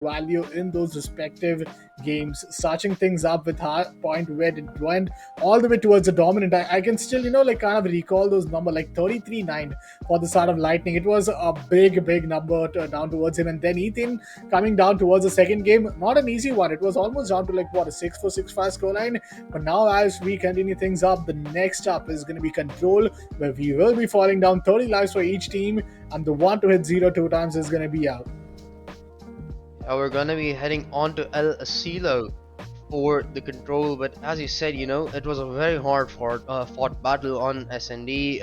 value in those respective games, starting things up with hard point where it went all the way towards the dominant. I can still, kind of recall those number like 33-9 for the start of Lightning. It was a big number down towards him. And then Ethan coming down towards the second game, not an easy one. It was almost down to like what, a 6-4, 6-5 scoreline. But now, as we continue things up, the next up is going to be Control, where we will be falling down 30 lives for each team, and the one to hit zero two times is going to be out. We're gonna be heading on to El Asilo for the control, but as you said, it was a very hard fought battle on SND.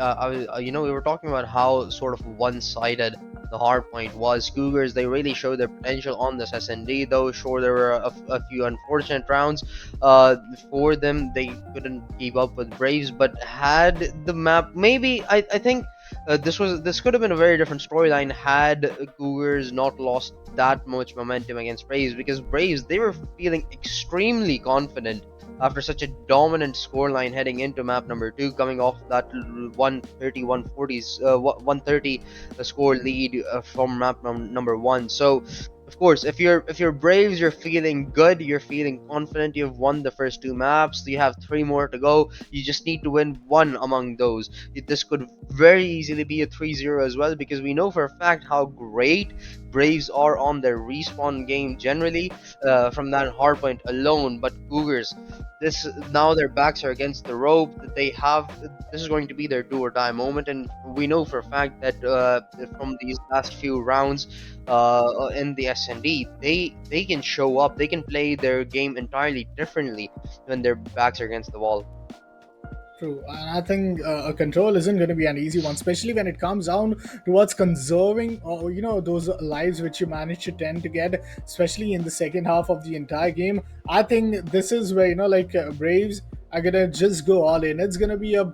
We were talking about how sort of one-sided the hard point was. Cougars, they really showed their potential on this SND, though sure there were a few unfortunate rounds for them. They couldn't keep up with Braves, but had the map, maybe I think this could have been a very different storyline had Cougars not lost that much momentum against Braves, because Braves, they were feeling extremely confident after such a dominant scoreline heading into map number 2, coming off that 130 140s 130 score lead from map number 1. So of course, if you're Braves, you're feeling good, you're feeling confident, you've won the first two maps, you have three more to go, you just need to win one among those. This could very easily be a 3-0 as well, because we know for a fact how great Braves are on their respawn game generally, from that hardpoint alone. But Cougars, this now their backs are against the rope. They have This is going to be their do or die moment, and we know for a fact that from these last few rounds in the SND, they can show up. They can play their game entirely differently when their backs are against the wall. True, and I think a control isn't going to be an easy one, especially when it comes down towards conserving, or those lives which you manage to tend to get, especially in the second half of the entire game. I think this is where Braves are gonna just go all in. It's gonna be a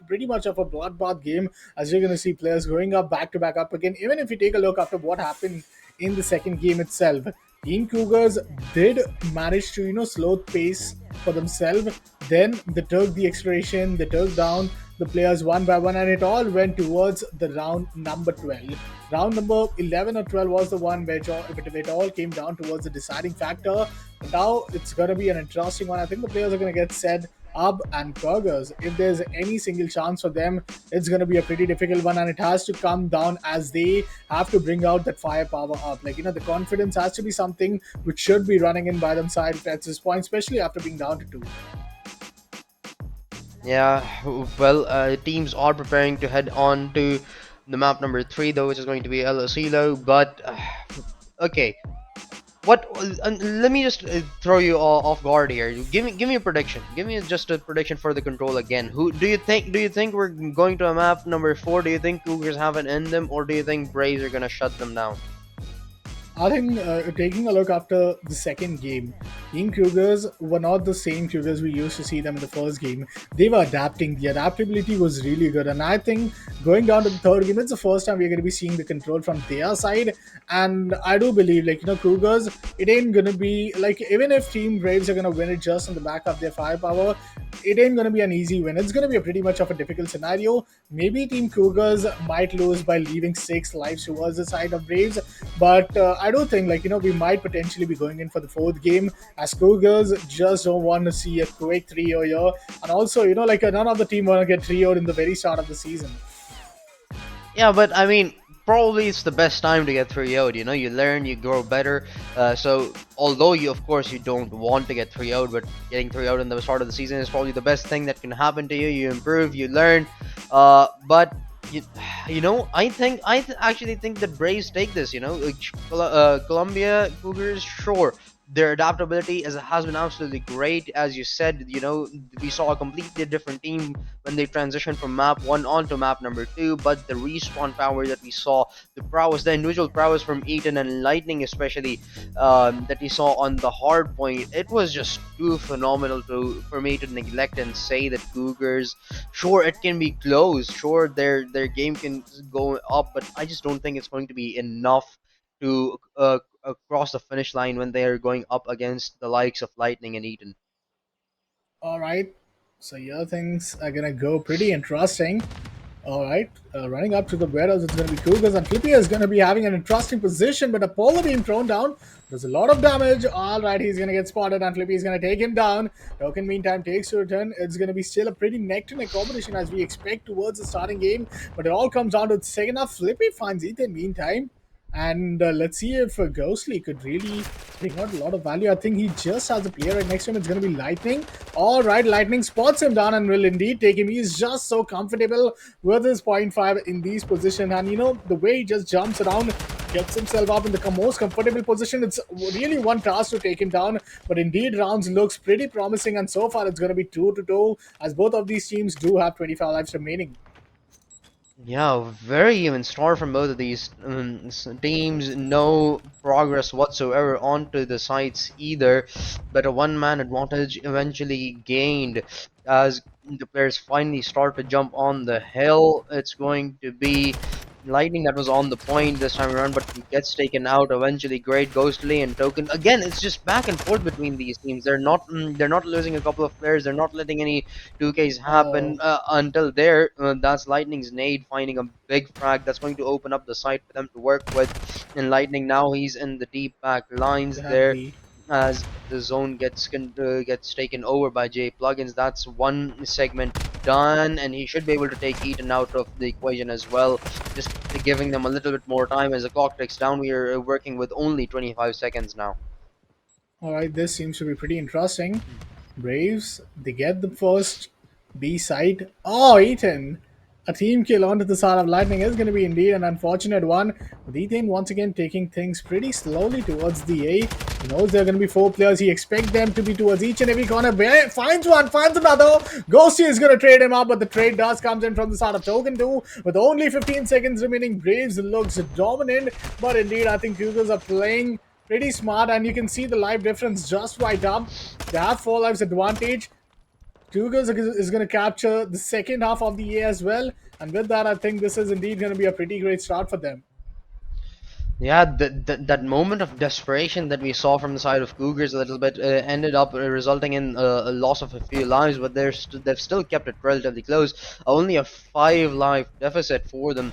pretty much of a bloodbath game, as you're gonna see players going up back to back up again. Even if you take a look after what happened in the second game itself, Team Cougars did manage to slow pace for themselves. Then they took the acceleration, they took down the players one by one, and it all went towards the round number 12. Round number 11 or 12 was the one where it all came down towards the deciding factor. But now it's going to be an interesting one. I think the players are going to get set up, and Burgers, if there's any single chance for them, it's going to be a pretty difficult one, and it has to come down as they have to bring out that firepower up. The confidence has to be something which should be running in by themselves at this point, especially after being down to two. Yeah, well, teams are preparing to head on to the map number 3, though, which is going to be El Asilo. But okay, what? Let me just throw you all off guard here. Give me a prediction. Give me just a prediction for the control again. Who do you think? Do you think we're going to a map number 4? Do you think Cougars have it in them, or do you think Braves are gonna shut them down? I think taking a look after the second game, Team Cougars were not the same Cougars we used to see them in the first game. They were adapting. The adaptability was really good. And I think going down to the third game, it's the first time we're going to be seeing the control from their side. And I do believe, Cougars, it ain't going to be like, even if Team Braves are going to win it just on the back of their firepower, it ain't going to be an easy win. It's going to be a pretty much of a difficult scenario. Maybe Team Cougars might lose by leaving 6 lives towards the side of Braves, but I do think we might potentially be going in for the fourth game, as Cougars just don't want to see a quick 3-0 here, and also none of the team want to get 3-0 in the very start of the season. Yeah, but I mean, probably it's the best time to get 3-0'd. You learn, you grow better. So although you, of course, you don't want to get 3-0'd, but getting 3-0'd in the start of the season is probably the best thing that can happen to you. You improve, you learn. But you, actually think that Braves take this. Columbia Cougars, sure. Their adaptability has been absolutely great. As you said, we saw a completely different team when they transitioned from map 1 onto map number 2, but the respawn power that we saw, the individual prowess from Eaton and Lightning especially, that we saw on the hard point, it was just too phenomenal for me to neglect and say that Cougars, sure, it can be close, sure, their game can go up, but I just don't think it's going to be enough to cross the finish line when they are going up against the likes of Lightning and Eaton. All right, so your things are gonna go pretty interesting. All right, running up to the warehouse, it's going to be Cougars, and Flippy is going to be having an interesting position, but Apollo being thrown down. There's a lot of damage. All right, he's going to get spotted, and Flippy is going to take him down. Token, meantime, takes to return. It's going to be still a pretty neck-to-neck competition as we expect towards the starting game, but it all comes down to the second half. Flippy finds Ethan, meantime. And let's see if Ghostly could really bring out a lot of value. I think he just has a player right next to him. It's going to be Lightning. All right, Lightning spots him down and will indeed take him. He's just so comfortable with his point 0.5 in these position. And you know, the way he just jumps around, gets himself up in the most comfortable position. It's really one task to take him down. But indeed, rounds looks pretty promising. And so far, it's going to be 2-2 as both of these teams do have 25 lives remaining. Yeah, very even start from both of these teams. No progress whatsoever onto the sides either, but a one-man advantage eventually gained as the players finally start to jump on the hill. It's going to be Lightning that was on the point this time around, but he gets taken out eventually. Great Ghostly and Token. Again, it's just back and forth between these teams. They're not losing a couple of players. They're not letting any 2Ks happen Oh, until there. That's Lightning's nade finding a big frag that's going to open up the site for them to work with. And Lightning now he's in the deep back they lines have there B. as the zone gets taken over by J plugins. That's one segment done, and he should be able to take Eaton out of the equation as well. Just giving them a little bit more time as the clock ticks down. We are working with only 25 seconds now. All right, this seems to be pretty interesting. Braves, they get the first B side. Oh, Ethan! A team kill onto the side of Lightning is going to be indeed an unfortunate one. With Ethan once again taking things pretty slowly towards the A. He knows there are going to be four players. He expects them to be towards each and every corner. Finds one, finds another. Ghosty is going to trade him up, but the trade does comes in from the side of Token 2. With only 15 seconds remaining, Braves looks dominant. But indeed, I think Cougars are playing pretty smart, and you can see the life difference just right up. They have 4 lives advantage. Cougars is going to capture the second half of the A as well, and with that, I think this is indeed going to be a pretty great start for them. Yeah, that moment of desperation that we saw from the side of Cougars a little bit ended up resulting in a loss of a few lives, but they've still kept it relatively close. Only a 5 life deficit for them.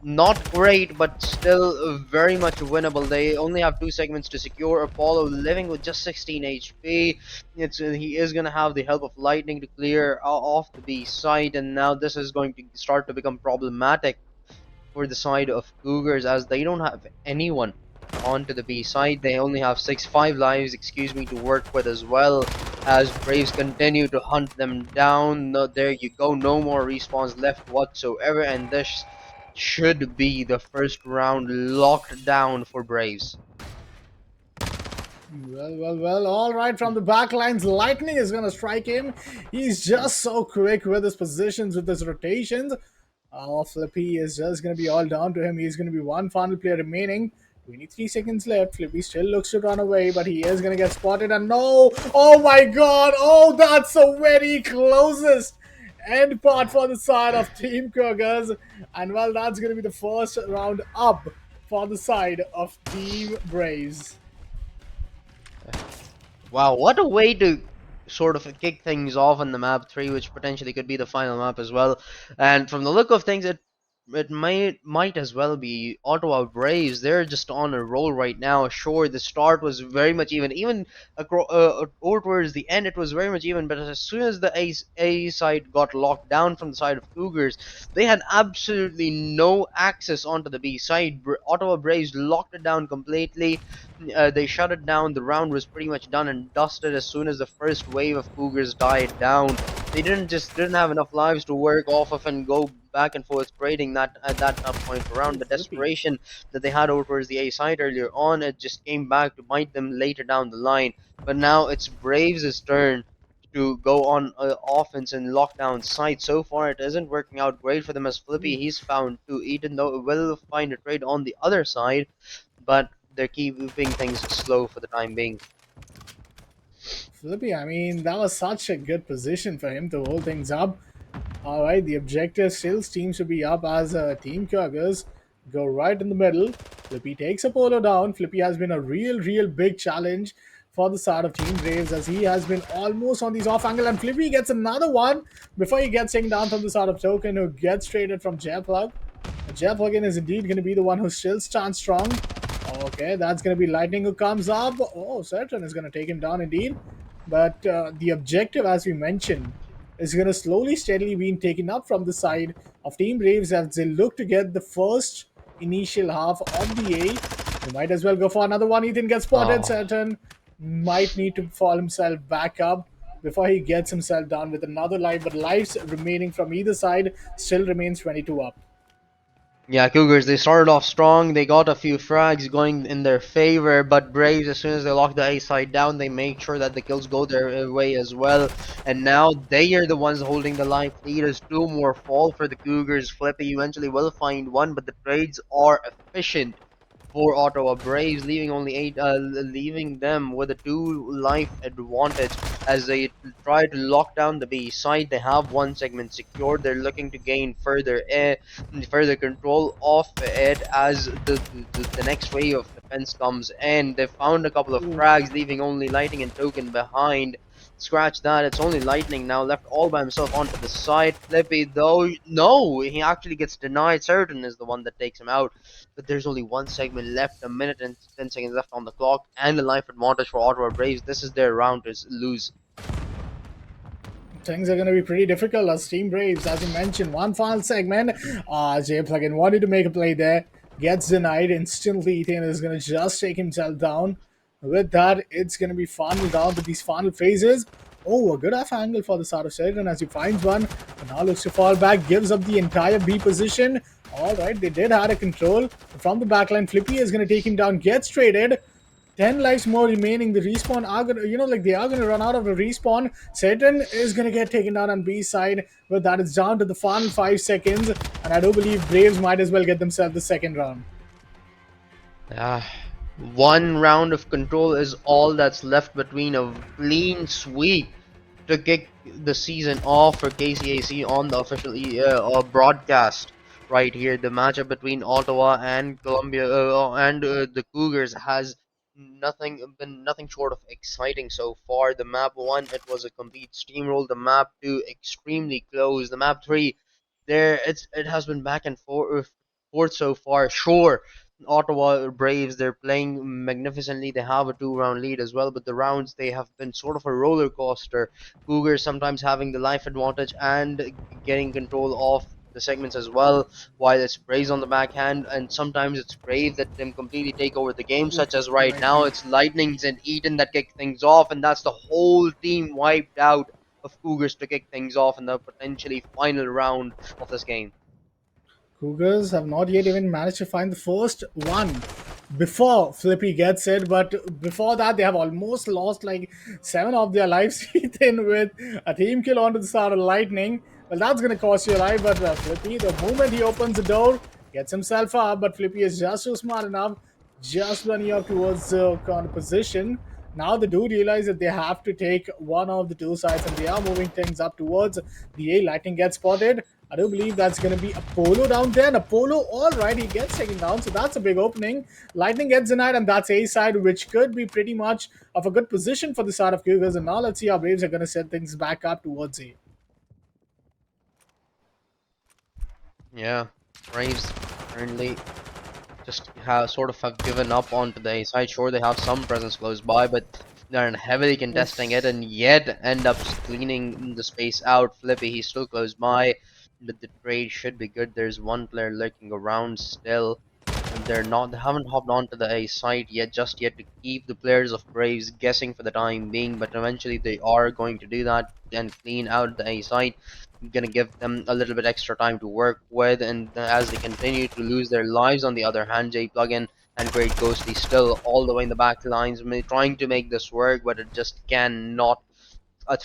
Not great, but still very much winnable. They only have 2 segments to secure. Apollo living with just 16 HP. He is gonna have the help of Lightning to clear off the B side, and now this is going to start to become problematic for the side of Cougars as they don't have anyone onto the B side. They only have 5 lives, excuse me, to work with as well as Braves continue to hunt them down. No, there you go, no more respawns left whatsoever, and this should be the first round locked down for Braves. Well. All right, from the back lines, Lightning is going to strike him. He's just so quick with his positions, with his rotations. Flippy is just going to be all down to him. He's going to be one final player remaining. 23 seconds left. Flippy still looks to run away, but he is going to get spotted. And no! Oh my god! Oh, that's the very closest end part for the side of Team Cougars. And well, that's going to be the first round up for the side of Team Braves. Wow, what a way to sort of kick things off on the map 3, which potentially could be the final map as well. And from the look of things, it might as well be Ottawa Braves. They're just on a roll right now. Sure, the start was very much even, over towards the end, it was very much even. But as soon as the A side got locked down from the side of Cougars, they had absolutely no access onto the B side. Ottawa Braves locked it down completely. They shut it down. The round was pretty much done and dusted as soon as the first wave of Cougars died down. They didn't have enough lives to work off of and go back and forth trading that at that point around. Oh, The Flippy. desperation that they had over towards the A side earlier on, it just came back to bite them later down the line. But now it's Braves' turn to go on offense and lock down sight. So far, it isn't working out great for them as Flippy. He's found too, even though it will find a trade on the other side, but they're keeping things slow for the time being. Flippy, I mean, that was such a good position for him to hold things up. All right, the objective still seems to be up as Team Cougars go right in the middle. Flippy takes Apollo down. Flippy has been a real big challenge for the side of Team Braves as he has been almost on these off angle, and Flippy gets another one before he gets taken down from the side of Token, who gets traded from Jetplug. Jetplug is indeed going to be the one who still stands strong. Okay, that's going to be Lightning who comes up. Oh, Certain is going to take him down indeed. But the objective, as we mentioned, is going to slowly, steadily being taken up from the side of Team Braves as they look to get the first initial half of the A. They might as well go for another one. Ethan gets spotted. Oh, Certain might need to fall himself back up before he gets himself down with another life. But lives remaining from either side still remains 22 up. yeah, Cougars, they started off strong. They got a few frags going in their favor, but Braves, as soon as they lock the A side down, they make sure that the kills go their way as well. And now they are the ones holding the life lead as two more fall for the Cougars. Flippy eventually will find one, but the trades are efficient for Ottawa Braves, leaving only leaving them with a two life advantage as they try to lock down the B side. They have one segment secured. They're looking to gain further control of it as the next wave of defense comes in. They found a couple of frags, leaving only Lightning and Token behind. Scratch that, it's only Lightning now left all by himself onto the side. Flippy, though, no, he actually gets denied. Certain is the one that takes him out. But there's only one segment left, a minute and 10 seconds left on the clock, and the life advantage for Ottawa Braves. This is their round to lose. Things are going to be pretty difficult as Team Braves, as you mentioned. One final segment. Jay Plugin wanted to make a play there, gets denied instantly. Ethan is going to just take himself down. With that, it's going to be final down to these final phases. Oh, a good half angle for the start of Sheridan as he finds one. And now looks to fall back, gives up the entire B position. All right, they did have a control. From the backline, Flippy is going to take him down, gets traded. 10 lives more remaining. The respawn are gonna, they are gonna run out of the respawn. Satan is gonna get taken down on B side, but that is down to the final 5 seconds. And I do believe Braves might as well get themselves the second round. Ah, one round of control is all that's left between a clean sweep to kick the season off for KCAC on the official broadcast. Right here, the matchup between Ottawa and Columbia and the Cougars has nothing short of exciting so far. The map one, it was a complete steamroll. The map two, extremely close. The map three, it has been back and forth so far. Sure, Ottawa Braves, they're playing magnificently. They have a two-round lead as well, but the rounds they have been sort of a roller coaster. Cougars sometimes having the life advantage and getting control of the segments as well, while it's Braves on the backhand, and sometimes it's Brave that them completely take over the game, Oof, such as right right, now right. it's Lightnings and Eden that kick things off, and that's the whole team wiped out of Cougars to kick things off in the potentially final round of this game. Cougars have not yet even managed to find the first one before Flippy gets it, but before that, they have almost lost like 7 of their lives, Ethan, with a team kill onto the start of Lightning. Well, that's going to cost you a life, but Flippy, the moment he opens the door, gets himself up, but Flippy is just so smart enough, just running up towards the kind of position. Now they do realize that they have to take one of the two sides and they are moving things up towards the A. Lightning gets spotted. I do believe that's going to be Apollo down there. And Apollo, all right, he gets taken down. So that's a big opening. Lightning gets denied, and that's A side, which could be pretty much of a good position for the side of Cougars. And now let's see how Braves are going to set things back up towards A. Yeah, Braves currently just have sort of have given up onto the A side. Sure, they have some presence close by, but they're heavily contesting it, Oof. and yet end up cleaning the space out. Flippy, he's still close by, but the trade should be good. There's one player lurking around still, and they haven't hopped onto the A side yet, just yet to keep the players of Braves guessing for the time being. But eventually, they are going to do that and clean out the A side, gonna give them a little bit extra time to work with, and as they continue to lose their lives. On the other hand, J Plugin and Great Ghosty still all the way in the back lines, trying to make this work, but it just cannot. A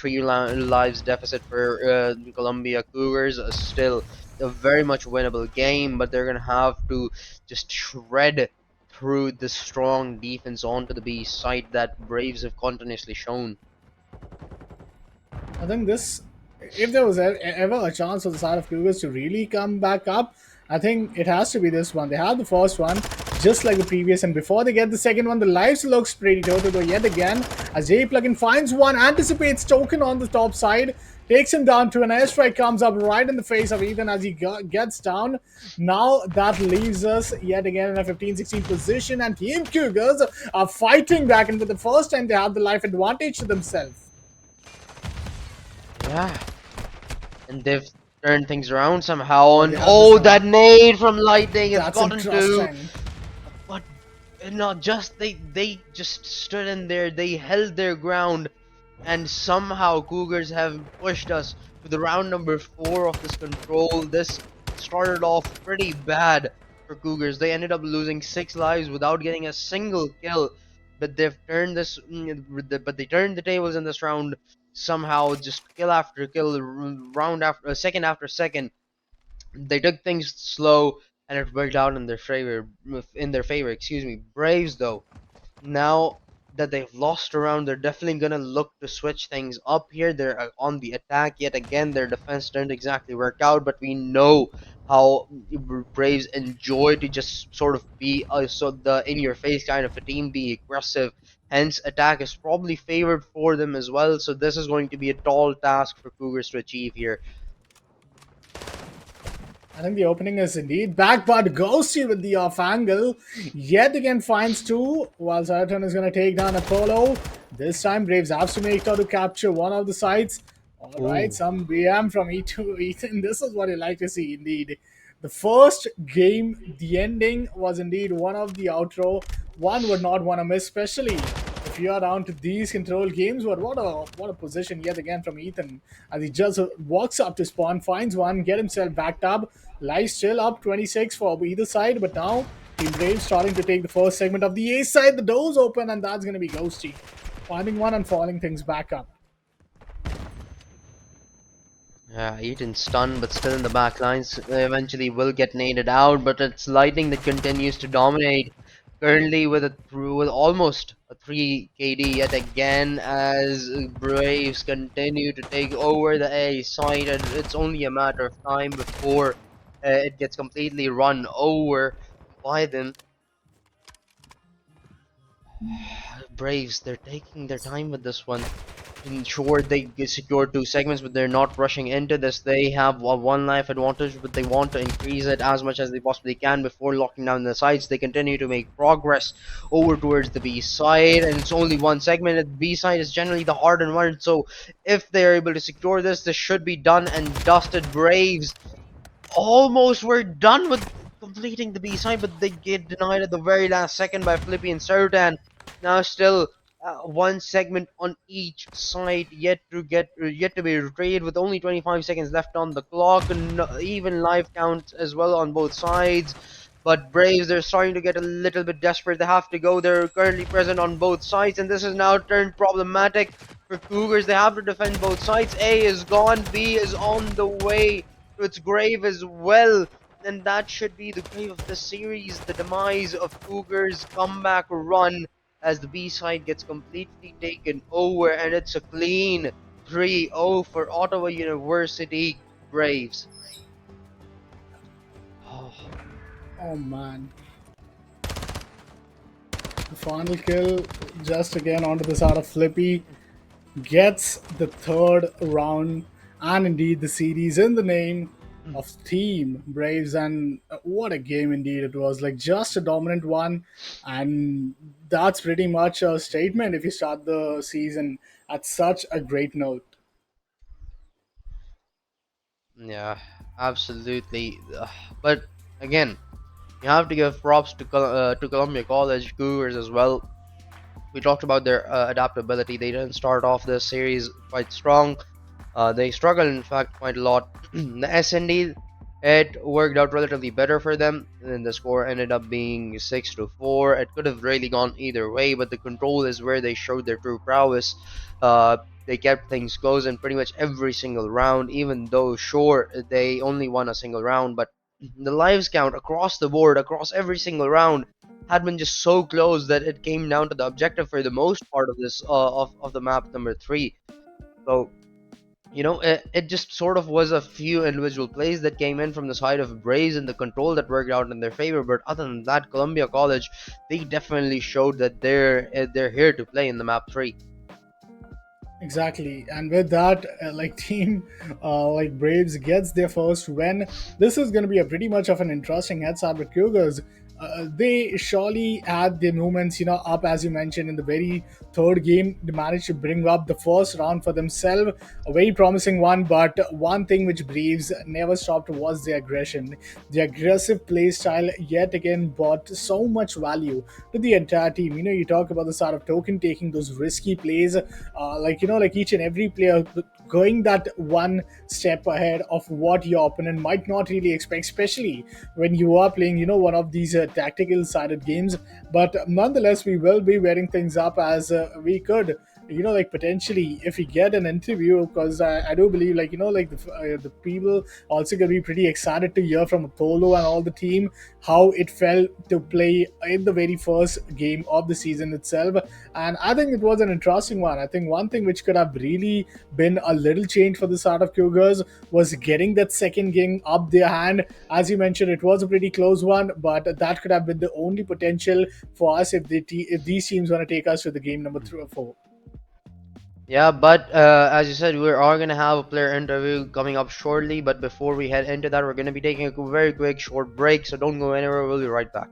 lives deficit for Columbia Cougars, still a very much winnable game, but they're gonna have to just shred through the strong defense onto the B side that Braves have continuously shown. I think this, if there was ever a chance for the side of Cougars to really come back up, I think it has to be this one. They had the first one, just like the previous. And before they get the second one, the lives looks pretty total though yet again. As J Plugin finds one, anticipates Token on the top side, takes him down to an airstrike, comes up right in the face of Ethan as he gets down. Now that leaves us yet again in a 15-16 position, and Team Cougars are fighting back, and for the first time they have the life advantage to themselves. Yeah, and they've turned things around somehow. Oh, And they have this oh, one. that nade from Lightning has That's gotten to. interesting. But not just they just stood in there. They held their ground, and somehow Cougars have pushed us to the round number 4 of this control. This started off pretty bad for Cougars. They ended up losing 6 lives without getting a single kill, but they've turned this. But they turned the tables in this round somehow. Just kill after kill, round after second after second. They took things slow, and it worked out in their favor. In their favor, excuse me. Braves though, now that they've lost around, they're definitely gonna look to switch things up here. They're on the attack yet again. Their defense didn't exactly work out, but we know how Braves enjoy to just sort of be so the in-your-face kind of a team, be aggressive. Hence, attack is probably favored for them as well. So this is going to be a tall task for Cougars to achieve here. I think the opening is indeed back, but Ghosty with the off angle. Yet again finds two, while Saturn is going to take down Apollo. This time Braves have to make sure to capture one of the sides. Alright, Ooh. some BM from E2 Ethan. This is what you like to see indeed. The first game, the ending was indeed one of the outro. One would not want to miss, especially if you are down to these control games. But what a position yet again from Ethan as he just walks up to spawn, finds one, get himself backed up. Life still up 26 for either side, but now Team Brave starting to take the first segment of the A side. The doors open, and that's going to be Ghosty finding one and falling things back up. Yeah, Eaton stunned, but still in the back lines. Eventually will get naded out, but it's Lightning that continues to dominate. Currently with almost a 3 KD yet again as Braves continue to take over the A side, and it's only a matter of time before it gets completely run over by them. Braves, they're taking their time with this one. Ensure they secure 2 segments, but they're not rushing into this. They have a 1 life advantage, but they want to increase it as much as they possibly can before locking down the sides. They continue to make progress over towards the B side, and it's only 1 segment. The B side is generally the hard and one, so if they're able to secure this, this should be done and dusted. Braves almost were done with completing the B side, but they get denied at the very last second by Flippy and Sertan. Now still 1 segment on each side yet to be retreated with only 25 seconds left on the clock, and even live count as well on both sides. But Braves, they're starting to get a little bit desperate. They have to go. They're currently present on both sides, and this has now turned problematic for Cougars. They have to defend both sides. A is gone. B is on the way to its grave as well. And that should be the grave of the series, the demise of Cougars' comeback run as the B side gets completely taken over, and it's a clean 3-0 for Ottawa University Braves. Oh, Oh man. The final kill just again onto the side of Flippy gets the third round and indeed the series in the name of Team Braves. And what a game indeed it was! Like just a dominant one, and that's pretty much a statement if you start the season at such a great note. yeah, absolutely. But again, you have to give props to Columbia College Cougars as well. We talked about their adaptability. They didn't start off this series quite strong. They struggled, in fact, quite a lot. The SND, it worked out relatively better for them, and the score ended up being 6-4. It could have really gone either way, but the control is where they showed their true prowess. Uh, they kept things close in pretty much every single round, even though, sure, they only won a single round, but the lives count across the board, across every single round, had been just so close that it came down to the objective for the most part of this of the map number 3. So It just sort of was a few individual plays that came in from the side of Braves and the control that worked out in their favor. But other than that, Columbia College, they definitely showed that they're here to play in the map three. Exactly, and with that, like team, like Braves gets their first win. This is going to be a pretty much of an interesting head start with Cougars. They surely had their movements, up as you mentioned in the very third game. They managed to bring up the first round for themselves, a very promising one. But one thing which Braves never stopped was their aggression. The aggressive play style yet again brought so much value to the entire team. You talk about the sort of token taking those risky plays, like each and every player going that one step ahead of what your opponent might not really expect, especially when you are playing one of these tactical sided games. But nonetheless, we will be wearing things up as we could, like potentially if we get an interview, because I do believe, like like the people also gonna be pretty excited to hear from Apollo and all the team how it felt to play in the very first game of the season itself. And I think it was an interesting one. I think one thing which could have really been a little change for the start of Cougars was getting that second game up their hand. As you mentioned, it was a pretty close one, but that could have been the only potential for us if these teams want to take us to the game number 3 or 4. Yeah, but as you said, we are gonna have a player interview coming up shortly. But before we head into that, we're gonna be taking a very quick short break. So don't go anywhere. We'll be right back.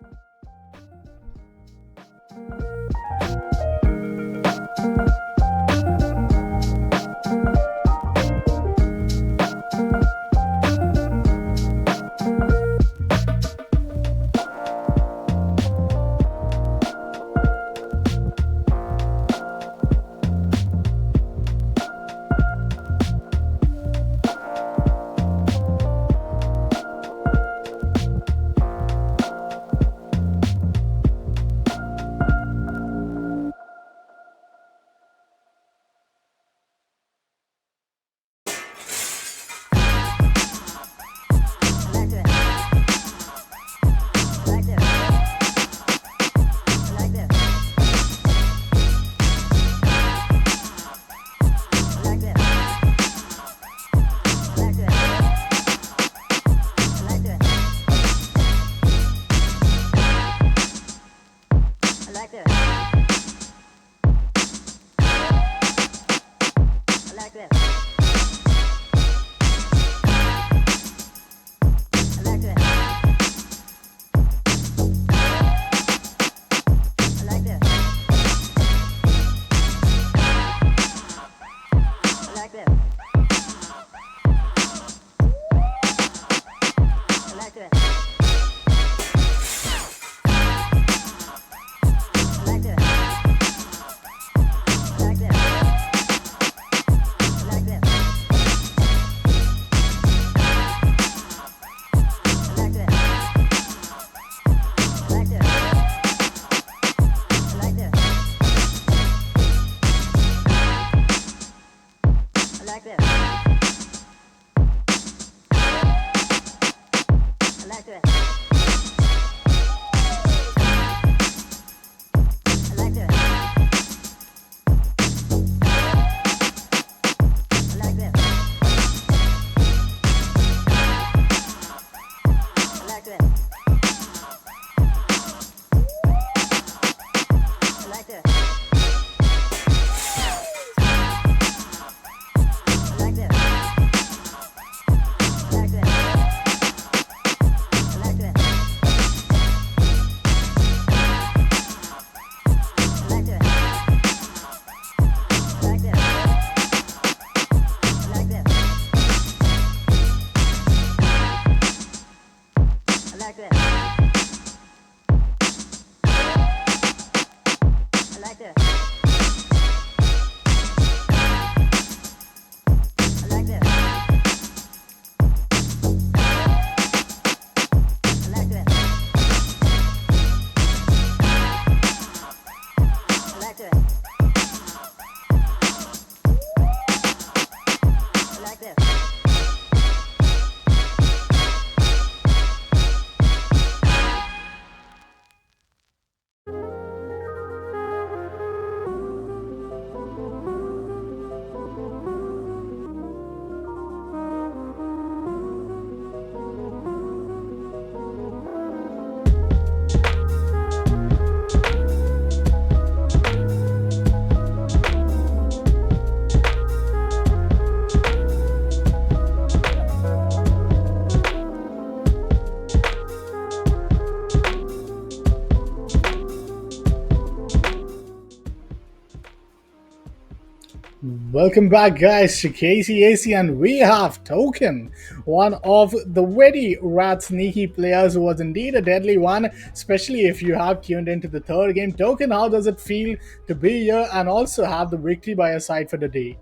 Welcome back, guys, to KCAC, and we have Token, one of the very rat sneaky players who was indeed a deadly one, especially if you have tuned into the third game. Token, how does it feel to be here and also have the victory by your side for the day?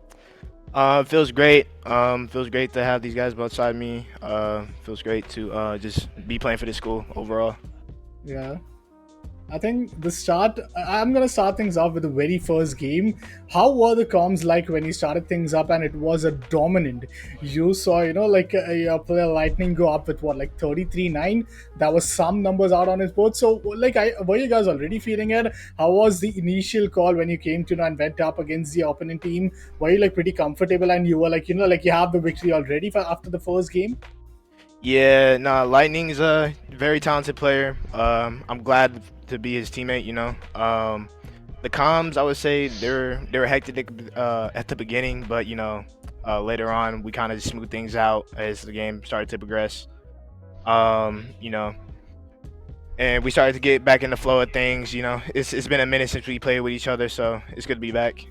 Feels great. Feels great to have these guys beside me. Feels great to just be playing for the school overall. Yeah. I think I'm gonna start things off with the very first game. How were the comms like when you started things up and it was a dominant? You saw, like a player Lightning go up with what, like 33-9? That was some numbers out on his board. So, like, were you guys already feeling it? How was the initial call when you came to and went up against the opponent team? Were you like pretty comfortable and you were like, like you have the victory already after the first game? Yeah, nah, Lightning's a very talented player. I'm glad to be his teammate. The comms, I would say they were hectic at the beginning, but later on we kind of smoothed things out as the game started to progress. Um, you know, and we started to get back in the flow of things. It's been a minute since we played with each other, so it's good to be back.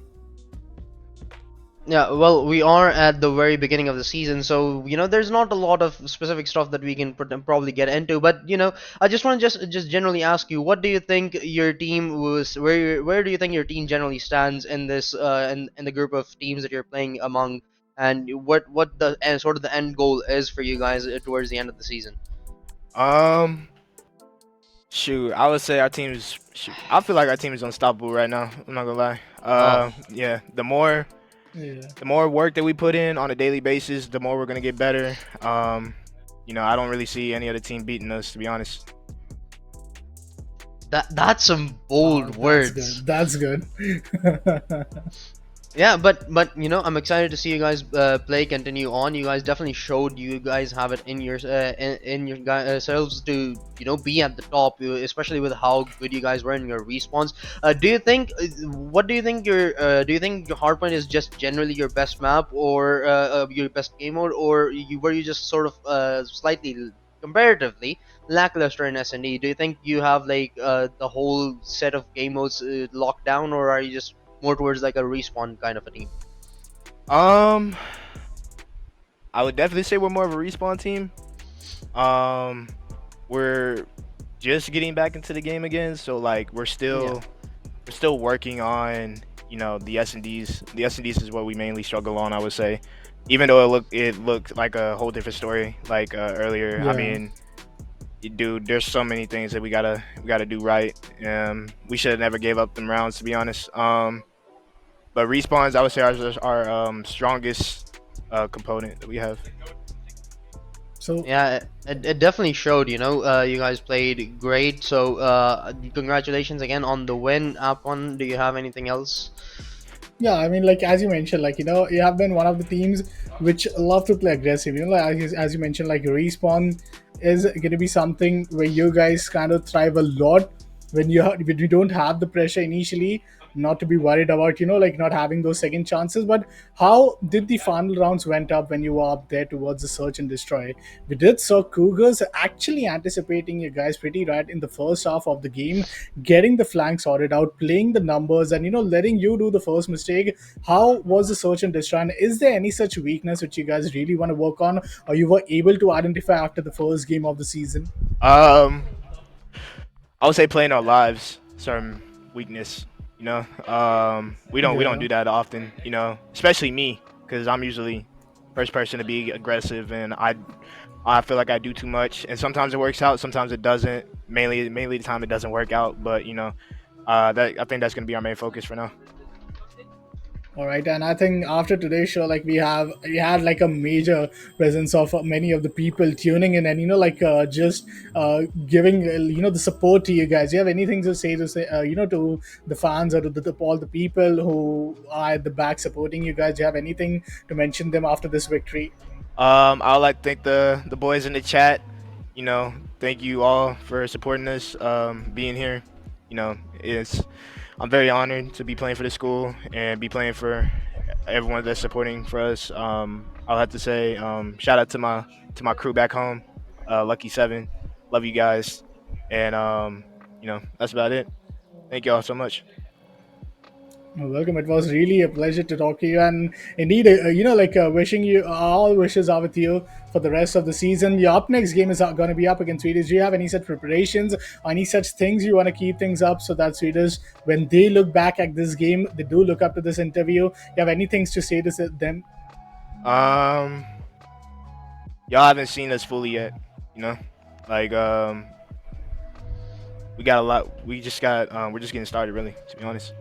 Yeah, well, we are at the very beginning of the season, so there's not a lot of specific stuff that we can probably get into. But I just want to just generally ask you, what do you think your team was? Where do you think your team generally stands in this in the group of teams that you're playing among, and what the and sort of the end goal is for you guys towards the end of the season? Um, Shoot, I would say our team is. Shoot, I feel like our team is unstoppable right now. I'm not gonna lie. Oh, Yeah, Yeah. the more work that we put in on a daily basis, the more we're gonna get better. I don't really see any other team beating us, to be honest. that's some Oh, bold that's words. good. That's good. Yeah, but I'm excited to see you guys play, continue on. You guys definitely showed you guys have it in your in your selves to be at the top, especially with how good you guys were in your response. Do you think? What do you think do you think your hardpoint is just generally your best map or your best game mode, or were you just sort of slightly comparatively lackluster in S&D? Do you think you have like the whole set of game modes locked down, or are you just more towards like a respawn kind of a team? Um, I would definitely say we're more of a respawn team. Um, we're just getting back into the game again, so like Yeah. we're still working on the S and Ds. The S and Ds is what we mainly struggle on, I would say. Even though it looked like a whole different story like earlier. I Yeah. mean, dude, there's so many things that we gotta do right. We should have never gave up them rounds, to be honest. But respawns, I would say, are our strongest component that we have. So Yeah, it definitely showed, you guys played great. So, congratulations again on the win, Apon. Do you have anything else? yeah, I mean, like as you mentioned, like you have been one of the teams which love to play aggressive. Like as you mentioned, like respawn is going to be something where you guys kind of thrive a lot when you don't have the pressure initially, not to be worried about like not having those second chances. But how did the final rounds went up when you were up there towards the search and destroy? We did saw Cougars actually anticipating you guys pretty right in the first half of the game, getting the flank sorted out, playing the numbers, and letting you do the first mistake. How was the search and destroy? And is there any such weakness which you guys really want to work on, or you were able to identify after the first game of the season? Um, I would say playing our lives, some weakness. We don't Yeah. do that often. Especially me, because I'm usually first person to be aggressive, and I feel like I do too much, and sometimes it works out, sometimes it doesn't. Mainly the time it doesn't work out, but that I think that's gonna be our main focus for now. All right, and I think after today's show, like we had like a major presence of many of the people tuning in, and like just giving the support to you guys. You have anything to say to the fans or to all the people who are at the back supporting you guys? Do you have anything to mention them after this victory? I would like to thank the boys in the chat. Thank you all for supporting us, being here. It's I'm very honored to be playing for the school and be playing for everyone that's supporting for us. I'll have to say shout out to my crew back home, Lucky Seven. Love you guys, and that's about it. Thank you all so much. Welcome. It was really a pleasure to talk to you, and indeed, wishing you all wishes are with you for the rest of the season. Your up next game is going to be up against Swedish. Do you have any such preparations or any such things you want to keep things up so that Swedish, when they look back at this game, they do look up to this interview? You have any things to say to them? Um, y'all haven't seen us fully yet, you know. Like we got a lot. We just got. We're just getting started, really, to be honest.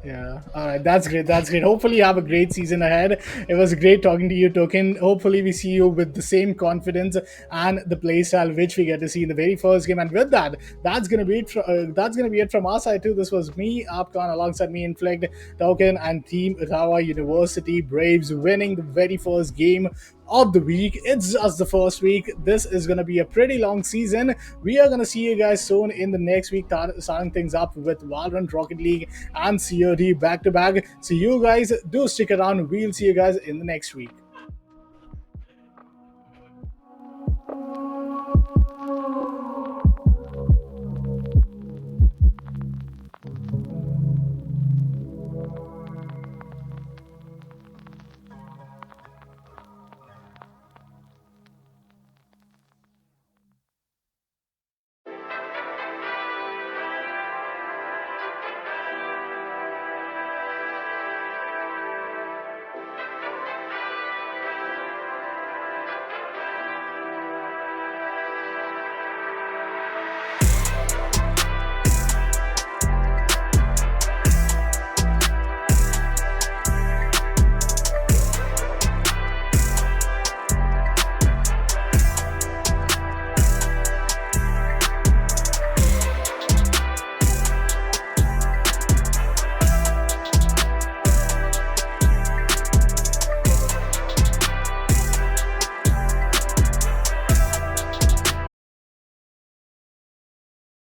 Yeah. All right. That's great. That's great. Hopefully, you have a great season ahead. It was great talking to you, Token. Hopefully, we see you with the same confidence and the play style which we get to see in the very first game. And with that, that's gonna be it from our side too. This was me, Apcon, alongside me, Inflict, Token, and Team Ottawa University Braves winning the very first game of the week. It's just the first week. This is going to be a pretty long season. We are going to see you guys soon in the next week, starting things up with Valorant, Rocket League, and COD back to back. So, you guys do stick around. We'll see you guys in the next week.